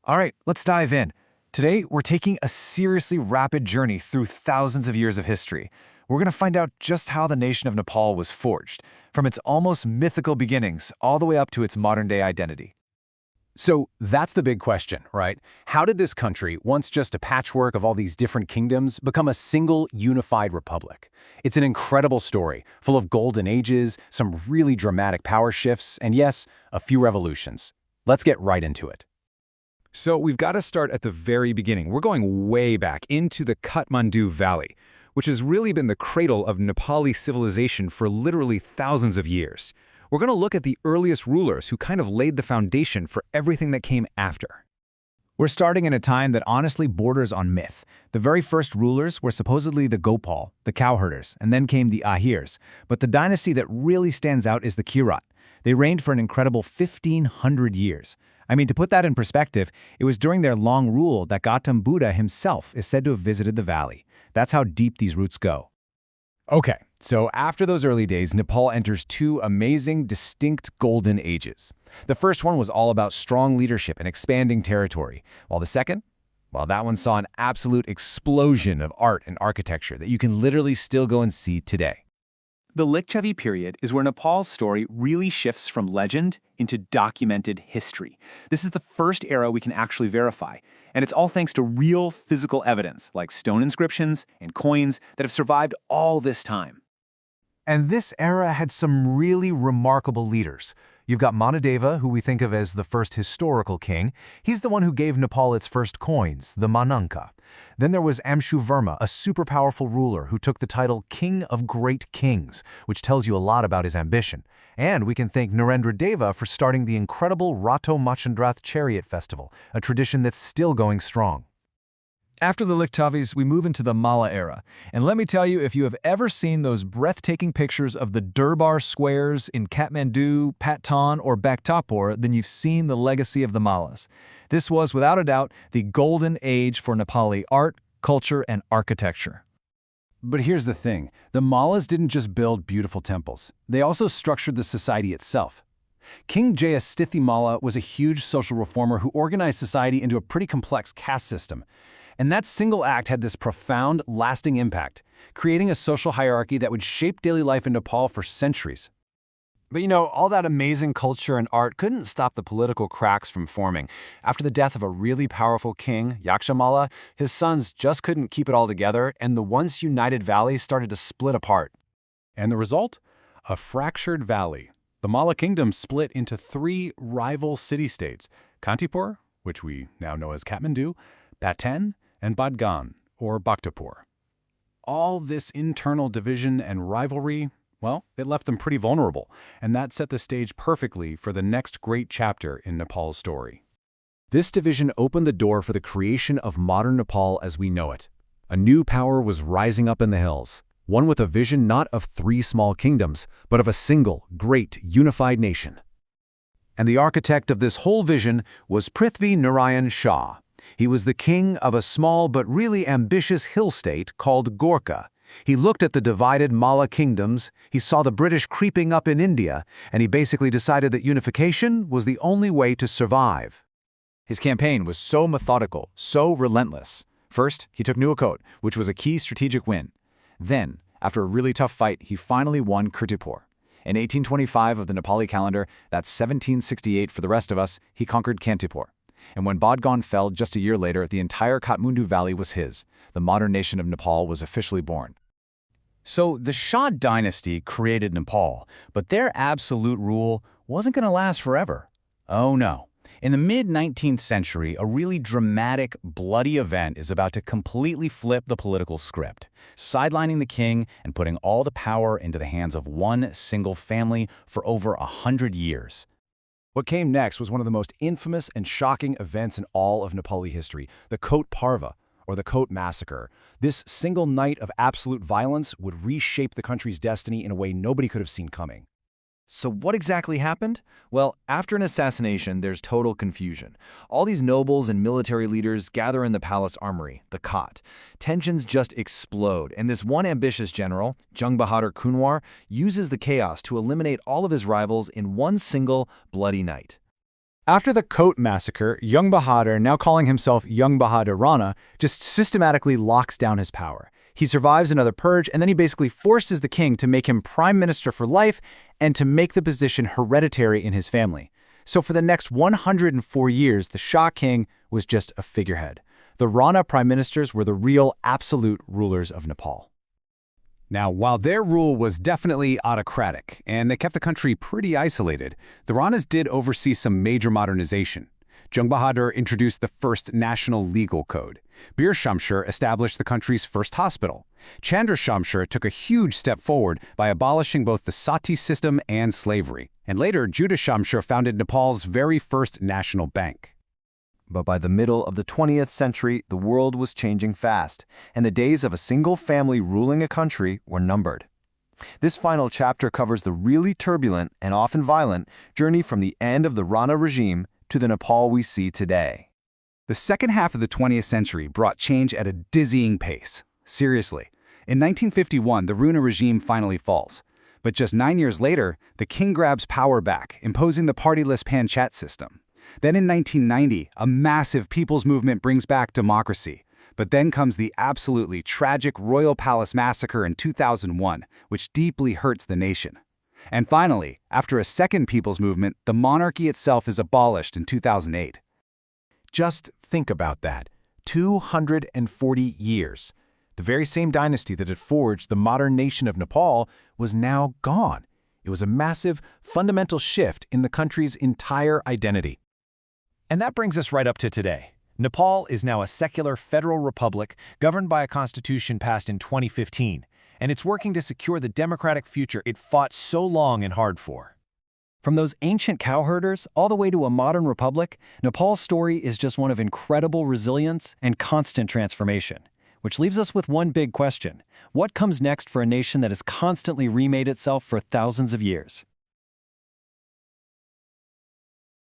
All right, let's dive in. Today, we're taking a seriously rapid journey through thousands of years of history. We're going to find out just how the nation of Nepal was forged, from its almost mythical beginnings all the way up to its modern-day identity. So that's the big question, right? How did this country, once just a patchwork of all these different kingdoms, become a single unified republic? It's an incredible story, full of golden ages, some really dramatic power shifts, and yes, a few revolutions. Let's get right into it. So we've got to start at the very beginning. We're going way back into the Kathmandu Valley, which has really been the cradle of Nepali civilization for literally thousands of years. We're going to look at the earliest rulers who kind of laid the foundation for everything that came after. We're starting in a time that honestly borders on myth. The very first rulers were supposedly the Gopal, the cowherders, and then came the Abhirs. But the dynasty that really stands out is the Kirat. They reigned for an incredible 1,500 years. I mean, to put that in perspective, it was during their long rule that Gautam Buddha himself is said to have visited the valley. That's how deep these roots go. Okay, so after those early days, Nepal enters two amazing, distinct golden ages. The first one was all about strong leadership and expanding territory, while the second, well, that one saw an absolute explosion of art and architecture that you can literally still go and see today. The Licchavi period is where Nepal's story really shifts from legend into documented history. This is the first era we can actually verify, and it's all thanks to real physical evidence, like stone inscriptions and coins that have survived all this time. And this era had some really remarkable leaders. You've got Manadeva, who we think of as the first historical king. He's the one who gave Nepal its first coins, the Mananka. Then there was Amshuvarma, a super powerful ruler who took the title King of Great Kings, which tells you a lot about his ambition. And we can thank Narendra Deva for starting the incredible Rato Machandrath Chariot Festival, a tradition that's still going strong. After the Licchavis, we move into the Malla era. And let me tell you, if you have ever seen those breathtaking pictures of the Durbar squares in Kathmandu, Patan, or Bhaktapur, then you've seen the legacy of the Mallas. This was, without a doubt, the golden age for Nepali art, culture, and architecture. But here's the thing, the Mallas didn't just build beautiful temples. They also structured the society itself. King Jayasthiti Malla was a huge social reformer who organized society into a pretty complex caste system. And that single act had this profound, lasting impact, creating a social hierarchy that would shape daily life in Nepal for centuries. But all that amazing culture and art couldn't stop the political cracks from forming. After the death of a really powerful king, Yakshamala, his sons just couldn't keep it all together, and the once united valley started to split apart. And the result? A fractured valley. The Malla kingdom split into three rival city-states, Kantipur, which we now know as Kathmandu, Patan, and Badgan, or Bhaktapur. All this internal division and rivalry, well, it left them pretty vulnerable, and that set the stage perfectly for the next great chapter in Nepal's story. This division opened the door for the creation of modern Nepal as we know it. A new power was rising up in the hills, one with a vision not of three small kingdoms, but of a single, great, unified nation. And the architect of this whole vision was Prithvi Narayan Shah. He was the king of a small but really ambitious hill state called Gorkha. He looked at the divided Malla kingdoms, he saw the British creeping up in India, and he basically decided that unification was the only way to survive. His campaign was so methodical, so relentless. First, he took Nuwakot, which was a key strategic win. Then, after a really tough fight, he finally won Kirtipur. In 1825 of the Nepali calendar, that's 1768 for the rest of us, he conquered Kantipur. And when Badgan fell just a year later, the entire Kathmandu Valley was his. The modern nation of Nepal was officially born. So the Shah Dynasty created Nepal, but their absolute rule wasn't going to last forever. Oh no. In the mid-19th century, a really dramatic, bloody event is about to completely flip the political script, sidelining the king and putting all the power into the hands of one single family for over 100 years. What came next was one of the most infamous and shocking events in all of Nepali history, the Alau Parva, or the Kot Massacre. This single night of absolute violence would reshape the country's destiny in a way nobody could have seen coming. So what exactly happened? Well, after an assassination, there's total confusion. All these nobles and military leaders gather in the palace armory, the Kot. Tensions just explode, and this one ambitious general, Jung Bahadur Kunwar, uses the chaos to eliminate all of his rivals in one single bloody night. After the Kot massacre, young Bahadur, now calling himself young Bahadur Rana, just systematically locks down his power. He survives another purge, and then he basically forces the king to make him prime minister for life and to make the position hereditary in his family. So for the next 104 years, the Shah king was just a figurehead. The Rana prime ministers were the real absolute rulers of Nepal. Now, while their rule was definitely autocratic, and they kept the country pretty isolated, the Ranas did oversee some major modernization. Jung Bahadur introduced the first national legal code. Bir Shamshur established the country's first hospital. Chandra Shamshur took a huge step forward by abolishing both the sati system and slavery. And later, Judah Shamshur founded Nepal's very first national bank. But by the middle of the 20th century, the world was changing fast, and the days of a single family ruling a country were numbered. This final chapter covers the really turbulent and often violent journey from the end of the Rana regime to the Nepal we see today. The second half of the 20th century brought change at a dizzying pace. Seriously. In 1951, the Rana regime finally falls. But just 9 years later, the king grabs power back, imposing the partyless panchat system. Then in 1990, a massive people's movement brings back democracy. But then comes the absolutely tragic Royal Palace massacre in 2001, which deeply hurts the nation. And finally, after a second people's movement, the monarchy itself is abolished in 2008. Just think about that. 240 years. The very same dynasty that had forged the modern nation of Nepal was now gone. It was a massive, fundamental shift in the country's entire identity. And that brings us right up to today. Nepal is now a secular federal republic governed by a constitution passed in 2015, and it's working to secure the democratic future it fought so long and hard for. From those ancient cowherders all the way to a modern republic, Nepal's story is just one of incredible resilience and constant transformation. Which leaves us with one big question. What comes next for a nation that has constantly remade itself for thousands of years?